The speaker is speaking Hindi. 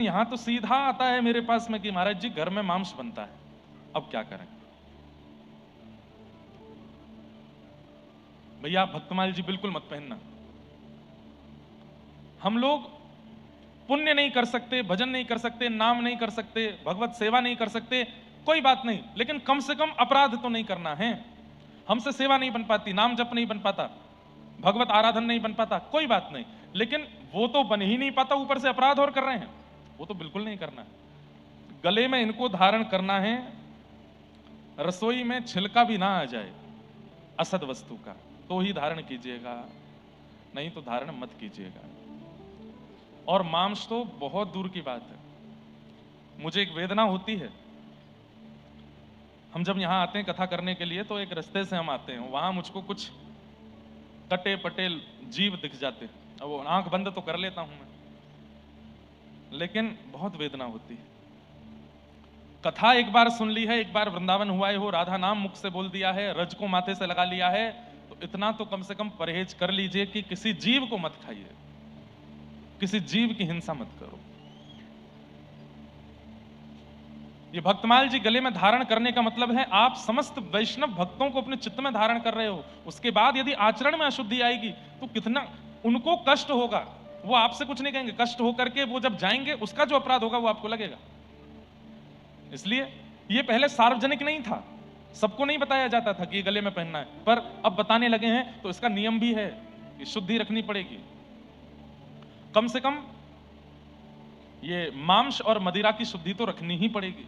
यहां तो सीधा आता है मेरे पास में कि महाराज जी घर में मांस बनता है, अब क्या करें। भैया भक्तमाल जी बिल्कुल मत पहनना। हम लोग पुण्य नहीं कर सकते, भजन नहीं कर सकते, नाम नहीं कर सकते, भगवत सेवा नहीं कर सकते, कोई बात नहीं, लेकिन कम से कम अपराध तो नहीं करना है। हमसे सेवा नहीं बन पाती, नाम जप नहीं बन पाता, भगवत आराधन नहीं बन पाता, कोई बात नहीं, लेकिन वो तो बन ही नहीं पाता, ऊपर से अपराध और कर रहे हैं, वो तो बिल्कुल नहीं करना है। गले में इनको धारण करना है, रसोई में छिलका भी ना आ जाए असद वस्तु का तो ही धारण कीजिएगा, नहीं तो धारण मत कीजिएगा। और मांस तो बहुत दूर की बात है। मुझे एक वेदना होती है, हम जब यहां आते हैं कथा करने के लिए तो एक रास्ते से हम आते हैं, वहां मुझको कुछ कटे पटे जीव दिख जाते हैं, अब वो आंख बंद तो कर लेता हूं मैं, लेकिन बहुत वेदना होती है। कथा एक बार सुन ली है, एक बार वृंदावन हुआ हो, राधा नाम मुख से बोल दिया है, रज को माथे से लगा लिया है, तो इतना तो कम से कम परहेज कर लीजिए कि किसी जीव को मत खाइए, किसी जीव की हिंसा मत करो। ये भक्तमाल जी गले में धारण करने का मतलब है आप समस्त वैष्णव भक्तों को अपने चित्त में धारण कर रहे हो। उसके बाद यदि आचरण में अशुद्धि आएगी तो कितना उनको कष्ट होगा, वो आपसे कुछ नहीं कहेंगे, कष्ट होकर के वो जब जाएंगे उसका जो अपराध होगा वो आपको लगेगा। इसलिए ये पहले सार्वजनिक नहीं था, सबको नहीं बताया जाता था कि ये गले में पहनना है, पर अब बताने लगे हैं तो इसका नियम भी है कि शुद्धि रखनी पड़ेगी। कम से कम ये मांस और मदिरा की शुद्धि तो रखनी ही पड़ेगी।